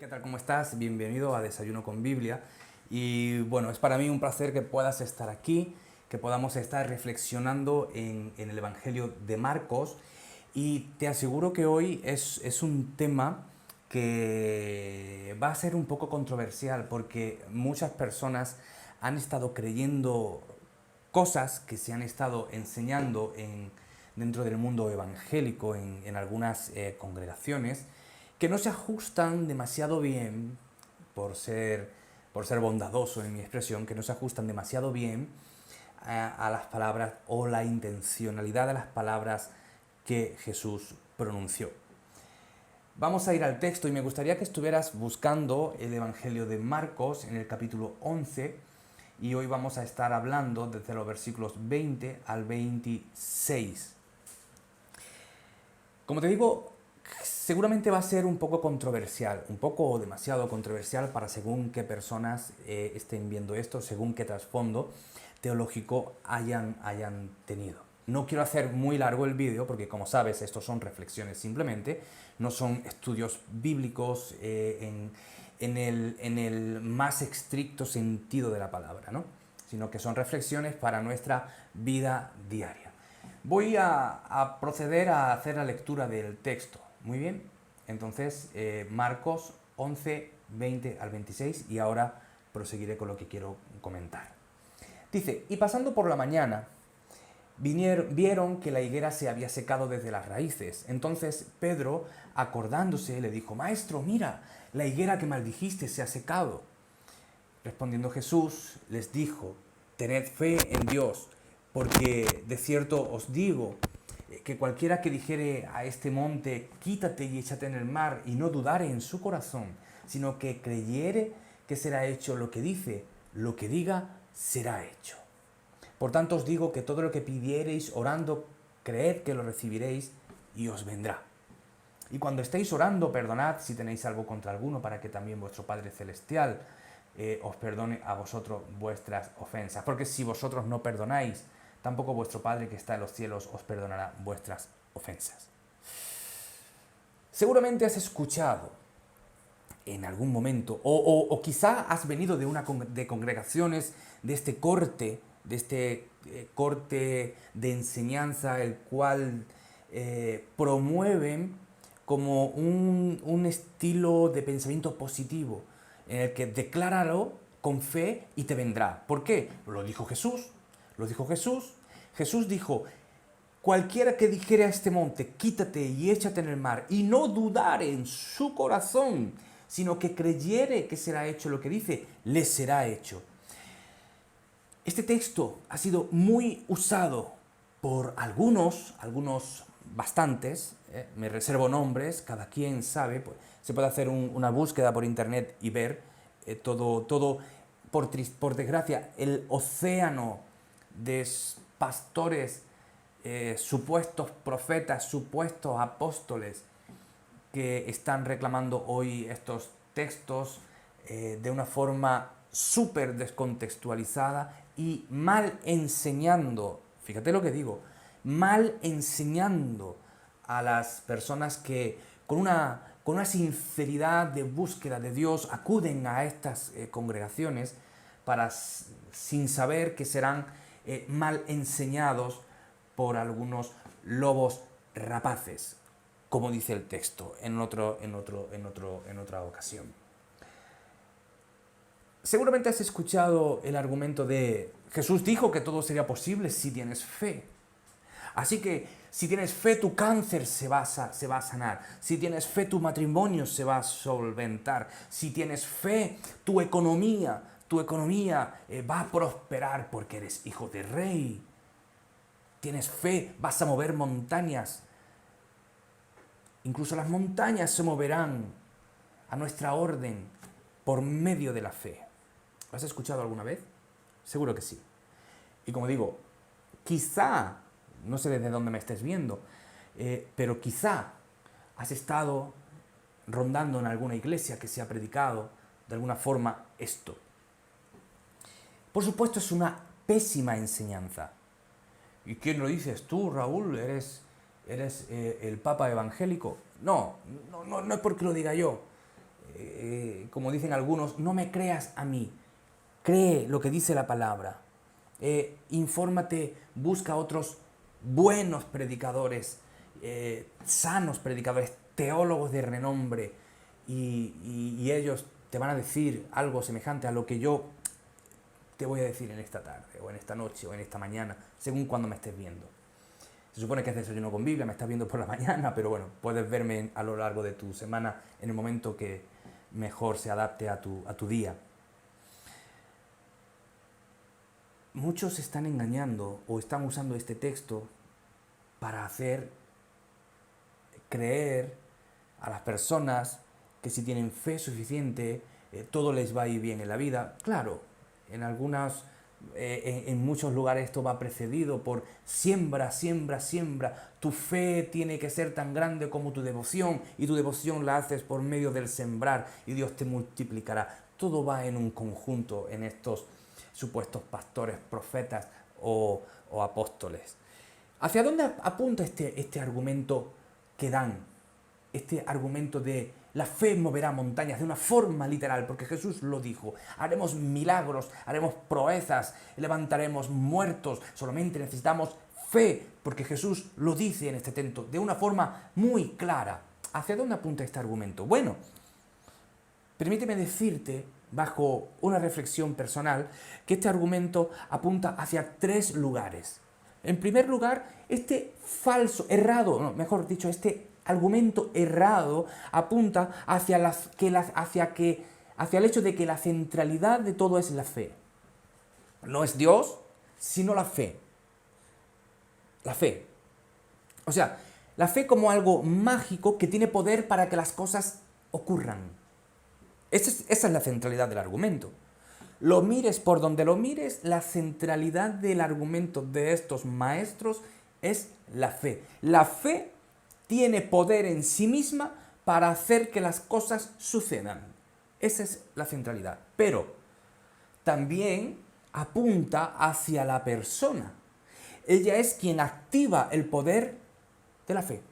¿Qué tal? ¿Cómo estás? Bienvenido a Desayuno con Biblia. Y bueno, es para mí un placer que puedas estar aquí, que podamos estar reflexionando en el Evangelio de Marcos. Y te aseguro que hoy es un tema que va a ser un poco controversial porque muchas personas han estado creyendo cosas que se han estado enseñando dentro del mundo evangélico en algunas congregaciones que no se ajustan demasiado bien, por ser bondadoso en mi expresión, que no se ajustan demasiado bien a las palabras o la intencionalidad de las palabras que Jesús pronunció. Vamos a ir al texto y me gustaría que estuvieras buscando el Evangelio de Marcos en el capítulo 11 y hoy vamos a estar hablando desde los versículos 20 al 26. Como te digo, seguramente va a ser un poco controversial, un poco demasiado controversial para según qué personas estén viendo esto, según qué trasfondo teológico hayan tenido. No quiero hacer muy largo el vídeo porque, como sabes, estos son reflexiones simplemente, no son estudios bíblicos en el más estricto sentido de la palabra, ¿no? Sino que son reflexiones para nuestra vida diaria. Voy a proceder a hacer la lectura del texto. Muy bien, entonces Marcos 11, 20 al 26 y ahora proseguiré con lo que quiero comentar. Dice, y pasando por la mañana, vieron que la higuera se había secado desde las raíces. Entonces Pedro, acordándose, le dijo, Maestro, mira, la higuera que maldijiste se ha secado. Respondiendo Jesús, les dijo, tened fe en Dios, porque de cierto os digo que cualquiera que dijere a este monte, quítate y échate en el mar, y no dudare en su corazón, sino que creyere que será hecho lo que dice, lo que diga, será hecho. Por tanto os digo que todo lo que pidiereis orando, creed que lo recibiréis y os vendrá. Y cuando estéis orando, perdonad si tenéis algo contra alguno, para que también vuestro Padre Celestial os perdone a vosotros vuestras ofensas. Porque si vosotros no perdonáis, tampoco vuestro Padre que está en los cielos os perdonará vuestras ofensas. Seguramente has escuchado en algún momento, o quizá has venido de congregaciones de este corte, de enseñanza, el cual promueven como un estilo de pensamiento positivo, en el que decláralo con fe y te vendrá. ¿Por qué? Lo dijo Jesús. Lo dijo Jesús. Jesús dijo, cualquiera que dijere a este monte, quítate y échate en el mar, y no dudare en su corazón, sino que creyere que será hecho lo que dice, le será hecho. Este texto ha sido muy usado por algunos bastantes, me reservo nombres, cada quien sabe, pues, se puede hacer una búsqueda por internet y ver todo por desgracia, el océano de pastores, supuestos profetas, supuestos apóstoles que están reclamando hoy estos textos de una forma súper descontextualizada y mal enseñando, fíjate lo que digo, mal enseñando a las personas que con una sinceridad de búsqueda de Dios acuden a estas congregaciones sin saber que serán mal enseñados por algunos lobos rapaces, como dice el texto en otra ocasión. Seguramente has escuchado el argumento de Jesús dijo que todo sería posible si tienes fe. Así que si tienes fe, tu cáncer se va a sanar. Si tienes fe, tu matrimonio se va a solventar. Si tienes fe, tu economía va a prosperar porque eres hijo de rey. Tienes fe, vas a mover montañas. Incluso las montañas se moverán a nuestra orden por medio de la fe. ¿Lo has escuchado alguna vez? Seguro que sí. Y como digo, quizá, no sé desde dónde me estés viendo, pero quizá has estado rondando en alguna iglesia que se ha predicado de alguna forma esto. Por supuesto es una pésima enseñanza. ¿Y quién lo dices tú, Raúl? ¿Eres el Papa evangélico? No es porque lo diga yo. como dicen algunos, no me creas a mí, cree lo que dice la palabra. Infórmate, busca otros buenos predicadores, sanos predicadores, teólogos de renombre, y ellos te van a decir algo semejante a lo que yo te voy a decir en esta tarde, o en esta noche, o en esta mañana, según cuando me estés viendo. Se supone que es desayuno con Biblia, me estás viendo por la mañana, pero bueno, puedes verme a lo largo de tu semana en el momento que mejor se adapte a tu día. Muchos están engañando o están usando este texto para hacer creer a las personas que si tienen fe suficiente, todo les va a ir bien en la vida. Claro, en muchos lugares esto va precedido por siembra, siembra, siembra. Tu fe tiene que ser tan grande como tu devoción, y tu devoción la haces por medio del sembrar, y Dios te multiplicará. Todo va en un conjunto en estos supuestos pastores, profetas o apóstoles. ¿Hacia dónde apunta este argumento que dan? Este argumento de la fe moverá montañas de una forma literal, porque Jesús lo dijo. Haremos milagros, haremos proezas, levantaremos muertos. Solamente necesitamos fe, porque Jesús lo dice en este texto de una forma muy clara. ¿Hacia dónde apunta este argumento? Bueno, permíteme decirte, bajo una reflexión personal, que este argumento apunta hacia 3 lugares. En primer lugar, este argumento errado apunta hacia el hecho de que la centralidad de todo es la fe. No es Dios, sino la fe. La fe. O sea, la fe como algo mágico que tiene poder para que las cosas ocurran. Esa es la centralidad del argumento. Lo mires por donde lo mires, la centralidad del argumento de estos maestros es la fe. La fe tiene poder en sí misma para hacer que las cosas sucedan. Esa es la centralidad. Pero también apunta hacia la persona. Ella es quien activa el poder de la fe.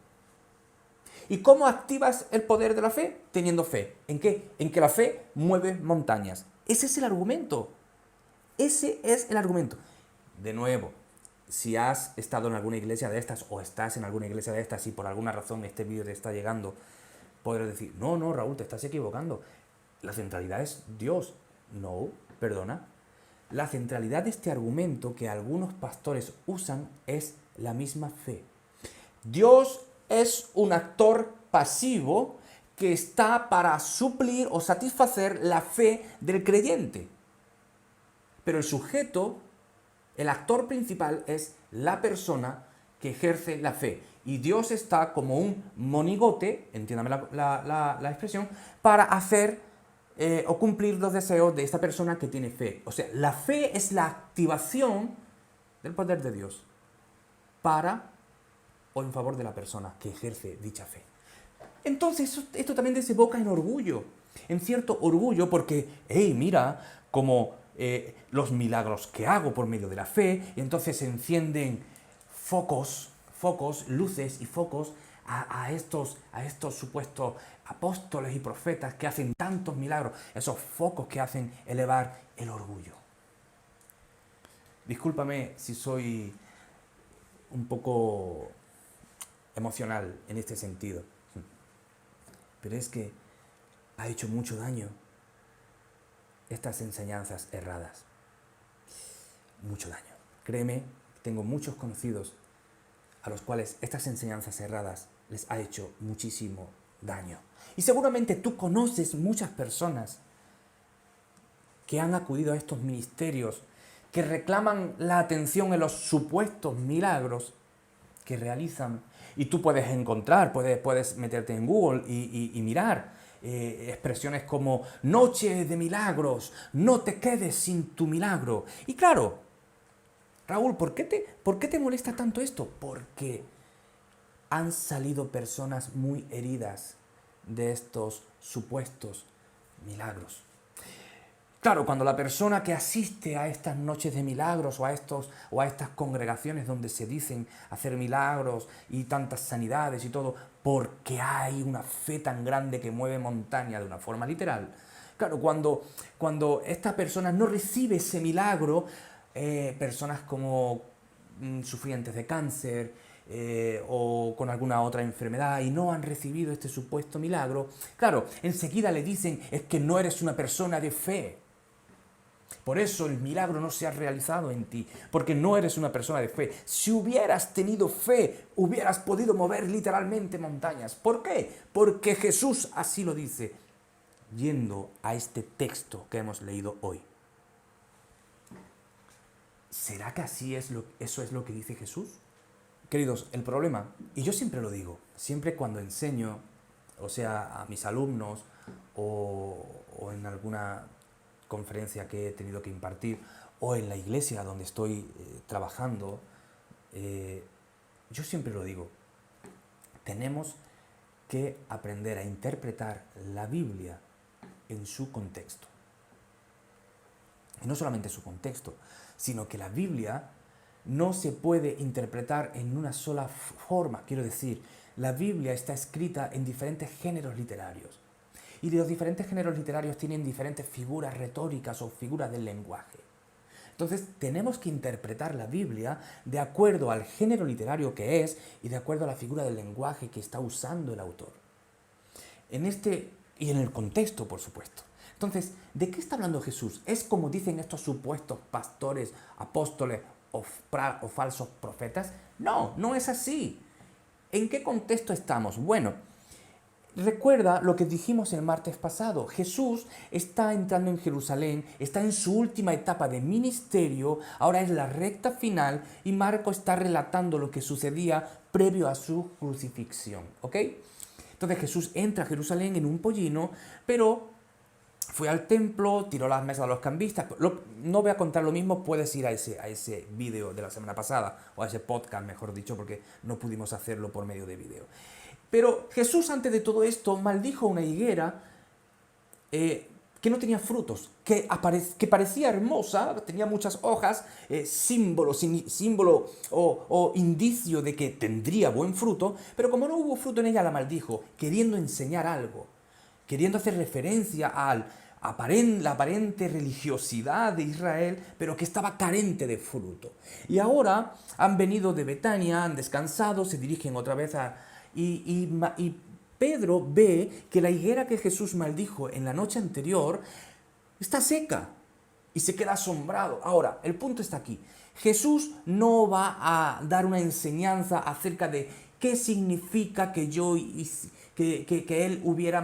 ¿Y cómo activas el poder de la fe? Teniendo fe. ¿En qué? En que la fe mueve montañas. Ese es el argumento. Ese es el argumento. De nuevo, si has estado en alguna iglesia de estas o estás en alguna iglesia de estas y por alguna razón este vídeo te está llegando, podrás decir, no, Raúl, te estás equivocando. La centralidad es Dios. No, perdona. La centralidad de este argumento que algunos pastores usan es la misma fe. Dios es un actor pasivo que está para suplir o satisfacer la fe del creyente. Pero el sujeto, el actor principal, es la persona que ejerce la fe. Y Dios está como un monigote, entiéndame la expresión, para hacer o cumplir los deseos de esta persona que tiene fe. O sea, la fe es la activación del poder de Dios para o en favor de la persona que ejerce dicha fe. Entonces, esto también desemboca en orgullo, en cierto orgullo, porque, mira, como los milagros que hago por medio de la fe, y entonces se encienden focos, luces y focos a estos supuestos apóstoles y profetas que hacen tantos milagros, esos focos que hacen elevar el orgullo. Discúlpame si soy un poco emocional en este sentido, pero es que ha hecho mucho daño estas enseñanzas erradas. Mucho daño. Créeme, tengo muchos conocidos a los cuales estas enseñanzas erradas les ha hecho muchísimo daño. Y seguramente tú conoces muchas personas que han acudido a estos ministerios, que reclaman la atención en los supuestos milagros que realizan. Y tú puedes encontrar, puedes meterte en Google y mirar expresiones como noche de milagros, no te quedes sin tu milagro. Y claro, Raúl, ¿por qué te molesta tanto esto? Porque han salido personas muy heridas de estos supuestos milagros. Claro, cuando la persona que asiste a estas noches de milagros o a estas congregaciones donde se dicen hacer milagros y tantas sanidades y todo, porque hay una fe tan grande que mueve montaña de una forma literal. Claro, cuando esta persona no recibe ese milagro, personas como sufrientes de cáncer o con alguna otra enfermedad y no han recibido este supuesto milagro, claro, enseguida le dicen es que no eres una persona de fe. Por eso el milagro no se ha realizado en ti, porque no eres una persona de fe. Si hubieras tenido fe, hubieras podido mover literalmente montañas. ¿Por qué? Porque Jesús así lo dice, yendo a este texto que hemos leído hoy. ¿Será que eso es lo que dice Jesús? Queridos, el problema, y yo siempre lo digo, siempre cuando enseño, o sea, a mis alumnos o en alguna conferencia que he tenido que impartir o en la iglesia donde estoy trabajando, yo siempre lo digo, tenemos que aprender a interpretar la Biblia en su contexto. Y no solamente su contexto, sino que la Biblia no se puede interpretar en una sola forma. Quiero decir, la Biblia está escrita en diferentes géneros literarios. Y los diferentes géneros literarios tienen diferentes figuras retóricas o figuras del lenguaje. Entonces, tenemos que interpretar la Biblia de acuerdo al género literario que es y de acuerdo a la figura del lenguaje que está usando el autor. Y en el contexto, por supuesto. Entonces, ¿de qué está hablando Jesús? ¿Es como dicen estos supuestos pastores, apóstoles o falsos profetas? No, no es así. ¿En qué contexto estamos? Bueno, recuerda lo que dijimos el martes pasado. Jesús está entrando en Jerusalén, está en su última etapa de ministerio, ahora es la recta final y Marco está relatando lo que sucedía previo a su crucifixión, ¿ok? Entonces Jesús entra a Jerusalén en un pollino, pero fue al templo, tiró las mesas a los cambistas. No voy a contar lo mismo, puedes ir a ese vídeo de la semana pasada, o a ese podcast, mejor dicho, porque no pudimos hacerlo por medio de vídeo. Pero Jesús, antes de todo esto, maldijo una higuera que no tenía frutos, que parecía hermosa, tenía muchas hojas, símbolo o indicio de que tendría buen fruto, pero como no hubo fruto en ella, la maldijo, queriendo enseñar algo, queriendo hacer referencia a la aparente religiosidad de Israel, pero que estaba carente de fruto. Y ahora han venido de Betania, han descansado, se dirigen otra vez y Pedro ve que la higuera que Jesús maldijo en la noche anterior está seca y se queda asombrado. Ahora, el punto está aquí. Jesús no va a dar una enseñanza acerca de qué significa que él hubiera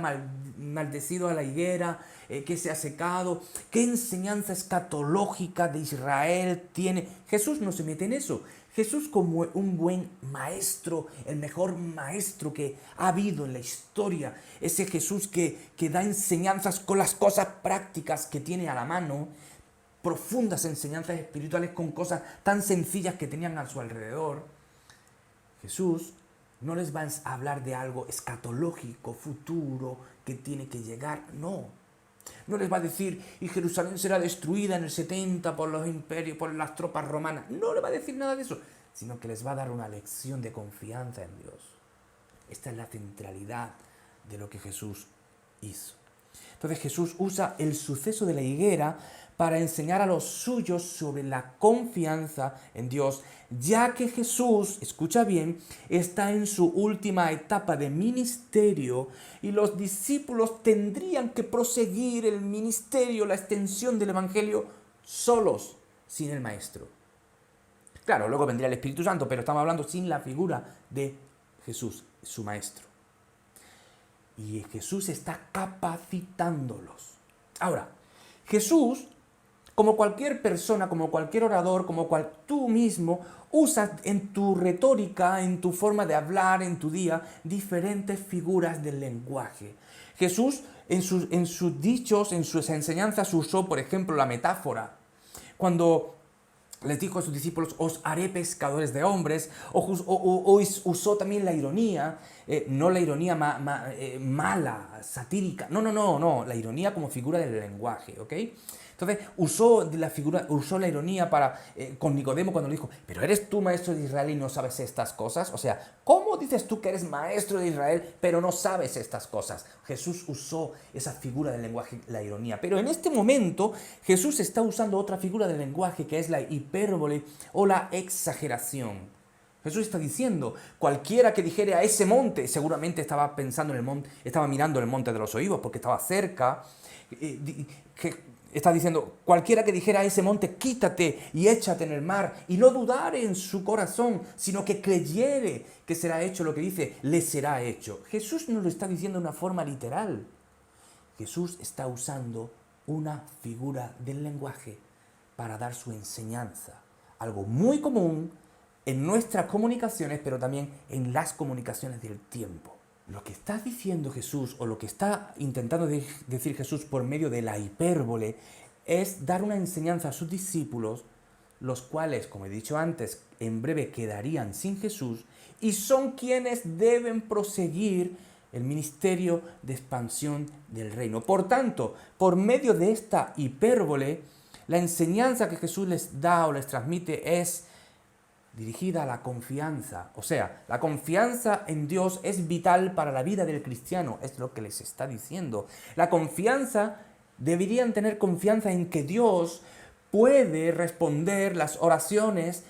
maldecido a la higuera, que se ha secado, qué enseñanza escatológica de Israel tiene. Jesús no se mete en eso. Jesús, como un buen maestro, el mejor maestro que ha habido en la historia, ese Jesús que da enseñanzas con las cosas prácticas que tiene a la mano, profundas enseñanzas espirituales con cosas tan sencillas que tenían a su alrededor, Jesús no les va a hablar de algo escatológico, futuro, que tiene que llegar, no. No les va a decir, y Jerusalén será destruida en el 70 por los imperios, por las tropas romanas. No le va a decir nada de eso, sino que les va a dar una lección de confianza en Dios. Esta es la centralidad de lo que Jesús hizo. Entonces Jesús usa el suceso de la higuera para enseñar a los suyos sobre la confianza en Dios, ya que Jesús, escucha bien, está en su última etapa de ministerio y los discípulos tendrían que proseguir el ministerio, la extensión del evangelio, solos, sin el Maestro. Claro, luego vendría el Espíritu Santo, pero estamos hablando sin la figura de Jesús, su Maestro. Y Jesús está capacitándolos. Ahora, Jesús, como cualquier persona, como cualquier orador, tú mismo, usas en tu retórica, en tu forma de hablar, en tu día, diferentes figuras del lenguaje. Jesús, en sus dichos, en sus enseñanzas, usó, por ejemplo, la metáfora. Cuando les dijo a sus discípulos, os haré pescadores de hombres, o usó también la ironía, no la ironía mala, satírica, no, la ironía como figura del lenguaje, ¿ok? Entonces usó la ironía con Nicodemo cuando le dijo, pero ¿eres tú maestro de Israel y no sabes estas cosas? O sea, ¿cómo dices tú que eres maestro de Israel pero no sabes estas cosas? Jesús usó esa figura del lenguaje, la ironía. Pero en este momento Jesús está usando otra figura del lenguaje que es la hipérbole o la exageración. Jesús está diciendo, cualquiera que dijere a ese monte, seguramente estaba pensando en el monte, estaba mirando el monte de los Olivos porque estaba cerca, está diciendo, cualquiera que dijera a ese monte, quítate y échate en el mar, y no dudare en su corazón, sino que creyere que será hecho lo que dice, le será hecho. Jesús no lo está diciendo de una forma literal. Jesús está usando una figura del lenguaje para dar su enseñanza. Algo muy común en nuestras comunicaciones, pero también en las comunicaciones del tiempo. Lo que está diciendo Jesús, o lo que está intentando decir Jesús por medio de la hipérbole, es dar una enseñanza a sus discípulos, los cuales, como he dicho antes, en breve quedarían sin Jesús, y son quienes deben proseguir el ministerio de expansión del reino. Por tanto, por medio de esta hipérbole, la enseñanza que Jesús les da o les transmite es dirigida a la confianza. O sea, la confianza en Dios es vital para la vida del cristiano, es lo que les está diciendo. La confianza, deberían tener confianza en que Dios puede responder las oraciones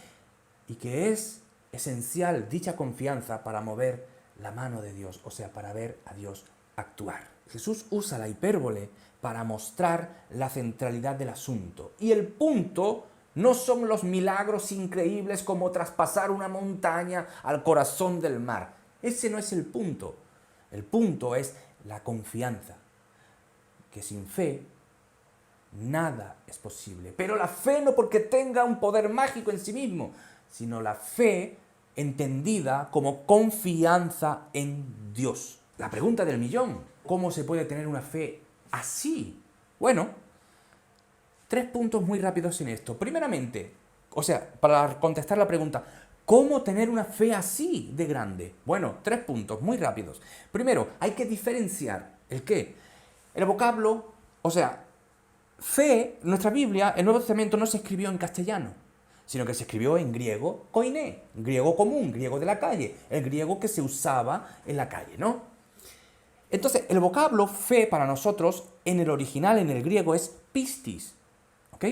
y que es esencial dicha confianza para mover la mano de Dios, o sea, para ver a Dios actuar. Jesús usa la hipérbole para mostrar la centralidad del asunto. Y el punto no son los milagros increíbles como traspasar una montaña al corazón del mar. Ese no es el punto. El punto es la confianza, que sin fe nada es posible. Pero la fe no porque tenga un poder mágico en sí mismo, sino la fe entendida como confianza en Dios. La pregunta del millón, ¿cómo se puede tener una fe así? Bueno, 3 puntos muy rápidos en esto. Primeramente, o sea, para contestar la pregunta, ¿cómo tener una fe así de grande? Bueno, 3 puntos muy rápidos. Primero, hay que diferenciar el qué. El vocablo, o sea, fe, nuestra Biblia, el Nuevo Testamento no se escribió en castellano, sino que se escribió en griego koiné, griego común, griego de la calle, el griego que se usaba en la calle, ¿no? Entonces, el vocablo fe para nosotros, en el original, en el griego, es pistis. ¿Ok?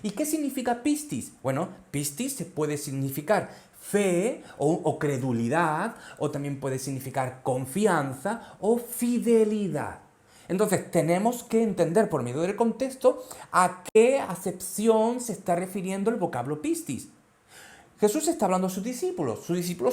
¿Y qué significa pistis? Bueno, pistis se puede significar fe o credulidad, o también puede significar confianza o fidelidad. Entonces, tenemos que entender por medio del contexto a qué acepción se está refiriendo el vocablo pistis. Jesús está hablando a sus discípulos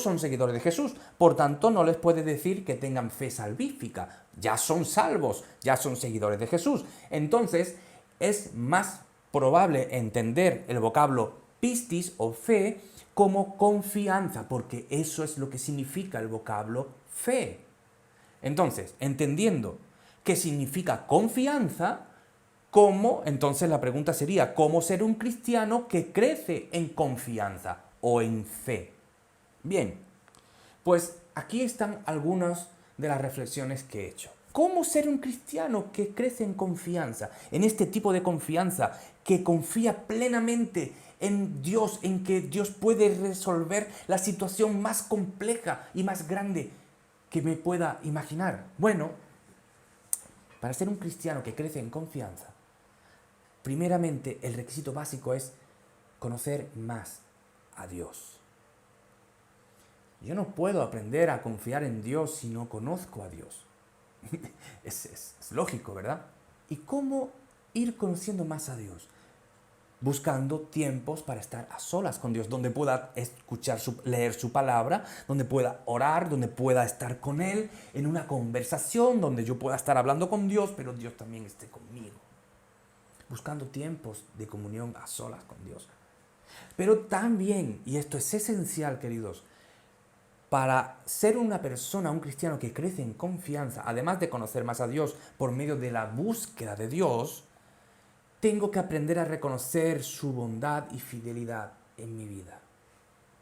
son seguidores de Jesús, por tanto no les puede decir que tengan fe salvífica, ya son salvos, ya son seguidores de Jesús. Entonces, es más probable entender el vocablo pistis o fe como confianza, porque eso es lo que significa el vocablo fe. Entonces, entendiendo qué significa confianza, ¿cómo? Entonces la pregunta sería, ¿cómo ser un cristiano que crece en confianza o en fe? Bien, pues aquí están algunas de las reflexiones que he hecho. ¿Cómo ser un cristiano que crece en confianza? En este tipo de confianza, que confía plenamente en Dios, en que Dios puede resolver la situación más compleja y más grande que me pueda imaginar. Bueno, para ser un cristiano que crece en confianza, primeramente el requisito básico es conocer más a Dios. Yo no puedo aprender a confiar en Dios si no conozco a Dios. Es lógico, ¿verdad? ¿Y cómo ir conociendo más a Dios? Buscando tiempos para estar a solas con Dios, donde pueda escuchar, leer su palabra, donde pueda orar, donde pueda estar con Él, en una conversación, donde yo pueda estar hablando con Dios, pero Dios también esté conmigo. Buscando tiempos de comunión a solas con Dios. Pero también, y esto es esencial, queridos, para ser una persona, un cristiano que crece en confianza, además de conocer más a Dios por medio de la búsqueda de Dios, tengo que aprender a reconocer su bondad y fidelidad en mi vida.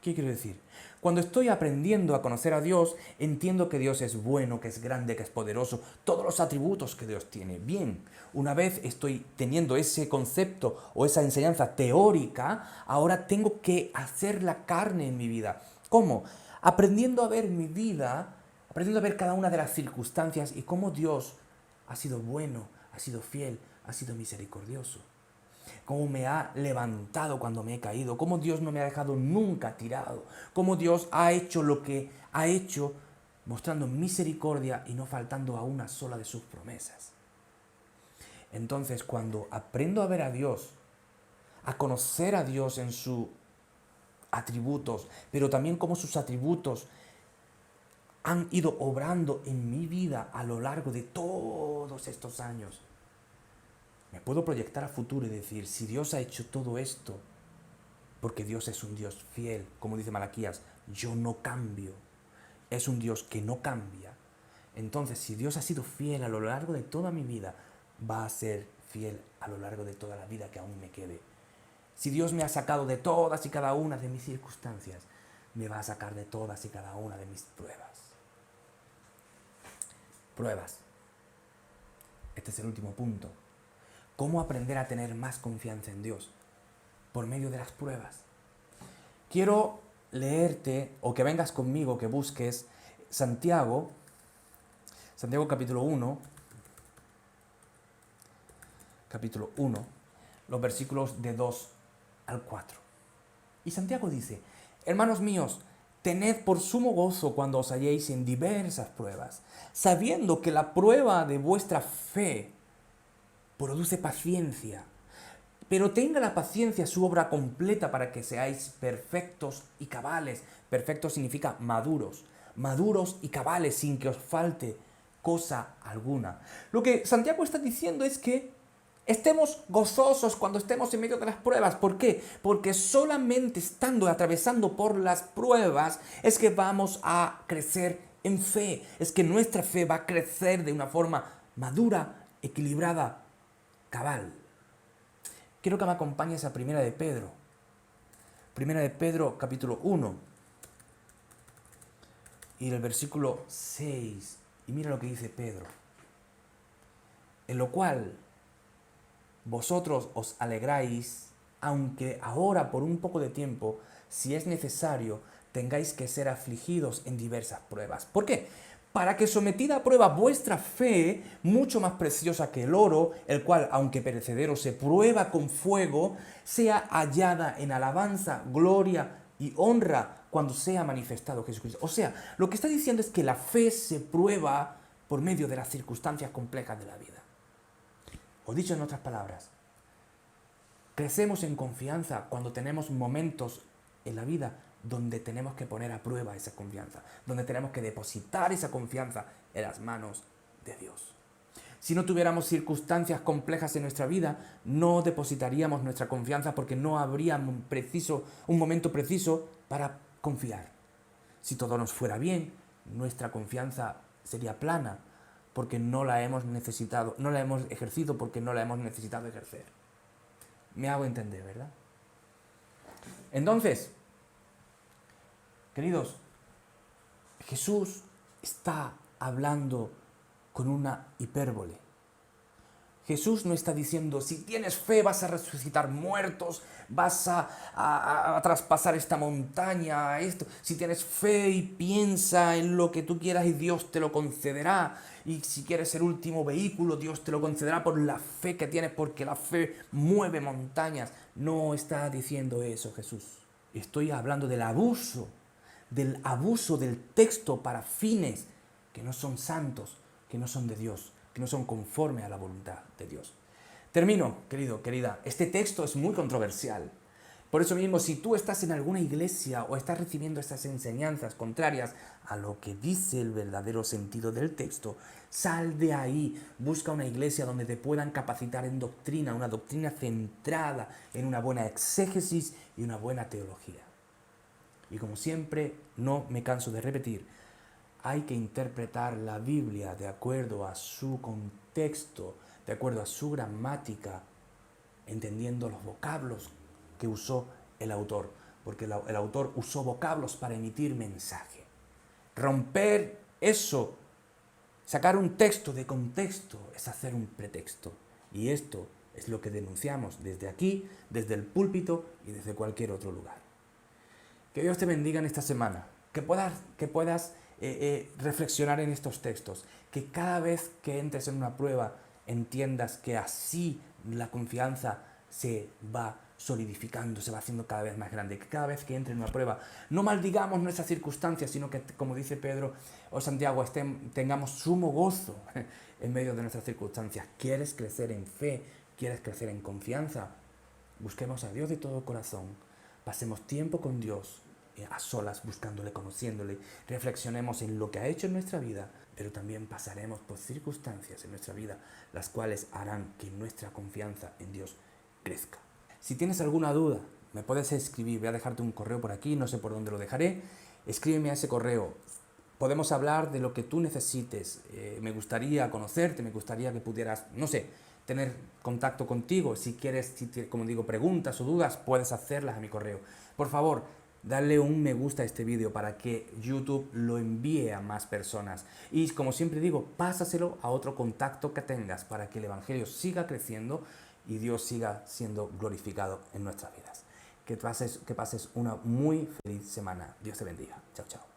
¿Qué quiero decir? Cuando estoy aprendiendo a conocer a Dios, entiendo que Dios es bueno, que es grande, que es poderoso, todos los atributos que Dios tiene. Bien, una vez estoy teniendo ese concepto o esa enseñanza teórica, ahora tengo que hacer la carne en mi vida. ¿Cómo? Aprendiendo a ver mi vida, aprendiendo a ver cada una de las circunstancias y cómo Dios ha sido bueno, ha sido fiel, ha sido misericordioso. Cómo me ha levantado cuando me he caído, cómo Dios no me ha dejado nunca tirado, cómo Dios ha hecho lo que ha hecho, mostrando misericordia y no faltando a una sola de sus promesas. Entonces, cuando aprendo a ver a Dios, a conocer a Dios en sus atributos, pero también cómo sus atributos han ido obrando en mi vida a lo largo de todos estos años, me puedo proyectar a futuro y decir, si Dios ha hecho todo esto, porque Dios es un Dios fiel, como dice Malaquías, yo no cambio, es un Dios que no cambia. Entonces, si Dios ha sido fiel a lo largo de toda mi vida, va a ser fiel a lo largo de toda la vida que aún me quede. Si Dios me ha sacado de todas y cada una de mis circunstancias, me va a sacar de todas y cada una de mis pruebas. Pruebas. Este es el último punto. ¿Cómo aprender a tener más confianza en Dios? Por medio de las pruebas. Quiero leerte, o que vengas conmigo, que busques Santiago capítulo 1, los versículos de 2 al 4. Y Santiago dice, hermanos míos, tened por sumo gozo cuando os halléis en diversas pruebas, sabiendo que la prueba de vuestra fe produce paciencia. Pero tenga la paciencia su obra completa para que seáis perfectos y cabales. Perfectos significa maduros. Maduros y cabales sin que os falte cosa alguna. Lo que Santiago está diciendo es que estemos gozosos cuando estemos en medio de las pruebas. ¿Por qué? Porque solamente atravesando por las pruebas es que vamos a crecer en fe. Es que nuestra fe va a crecer de una forma madura, equilibrada, cabal. Quiero que me acompañes a Primera de Pedro. Primera de Pedro, capítulo 1. Y el versículo 6. Y mira lo que dice Pedro. En lo cual vosotros os alegráis, aunque ahora por un poco de tiempo, si es necesario, tengáis que ser afligidos en diversas pruebas. ¿Por qué? Para que sometida a prueba vuestra fe, mucho más preciosa que el oro, el cual, aunque perecedero, se prueba con fuego, sea hallada en alabanza, gloria y honra cuando sea manifestado Jesucristo. O sea, lo que está diciendo es que la fe se prueba por medio de las circunstancias complejas de la vida. O dicho en otras palabras, crecemos en confianza cuando tenemos momentos en la vida donde tenemos que poner a prueba esa confianza, donde tenemos que depositar esa confianza en las manos de Dios. Si no tuviéramos circunstancias complejas en nuestra vida, no depositaríamos nuestra confianza porque no habría un momento preciso para confiar. Si todo nos fuera bien, nuestra confianza sería plana porque no la hemos ejercido porque no la hemos necesitado ejercer. Me hago entender, ¿verdad? Entonces, queridos, Jesús está hablando con una hipérbole. Jesús no está diciendo, si tienes fe vas a resucitar muertos, vas a traspasar esta montaña, esto. Si tienes fe y piensa en lo que tú quieras y Dios te lo concederá. Y si quieres el último vehículo, Dios te lo concederá por la fe que tienes, porque la fe mueve montañas. No está diciendo eso Jesús. Estoy hablando del abuso del texto para fines que no son santos, que no son de Dios, que no son conforme a la voluntad de Dios. Termino, querido, querida. Este texto es muy controversial. Por eso mismo, si tú estás en alguna iglesia o estás recibiendo estas enseñanzas contrarias a lo que dice el verdadero sentido del texto, sal de ahí, busca una iglesia donde te puedan capacitar en doctrina, una doctrina centrada en una buena exégesis y una buena teología. Y como siempre, no me canso de repetir, hay que interpretar la Biblia de acuerdo a su contexto, de acuerdo a su gramática, entendiendo los vocablos que usó el autor. porque el autor usó vocablos para emitir mensaje. Romper eso, sacar un texto de contexto, es hacer un pretexto. Y esto es lo que denunciamos desde aquí, desde el púlpito y desde cualquier otro lugar. Que Dios te bendiga en esta semana, que puedas reflexionar en estos textos, que cada vez que entres en una prueba entiendas que así la confianza se va solidificando, se va haciendo cada vez más grande, que cada vez que entre en una prueba no maldigamos nuestras circunstancias, sino que, como dice Pedro o Santiago, tengamos sumo gozo en medio de nuestras circunstancias. ¿Quieres crecer en fe? ¿Quieres crecer en confianza? Busquemos a Dios de todo corazón, pasemos tiempo con Dios, a solas, buscándole, conociéndole, reflexionemos en lo que ha hecho en nuestra vida, pero también pasaremos por circunstancias en nuestra vida, las cuales harán que nuestra confianza en Dios crezca. Si tienes alguna duda, me puedes escribir, voy a dejarte un correo por aquí, no sé por dónde lo dejaré, escríbeme a ese correo. Podemos hablar de lo que tú necesites, me gustaría conocerte, me gustaría que pudieras, no sé, tener contacto contigo. Si quieres, como digo, preguntas o dudas, puedes hacerlas a mi correo. Por favor, dale un me gusta a este vídeo para que YouTube lo envíe a más personas. Y como siempre digo, pásaselo a otro contacto que tengas para que el Evangelio siga creciendo y Dios siga siendo glorificado en nuestras vidas. Que pases una muy feliz semana. Dios te bendiga. Chao, chao.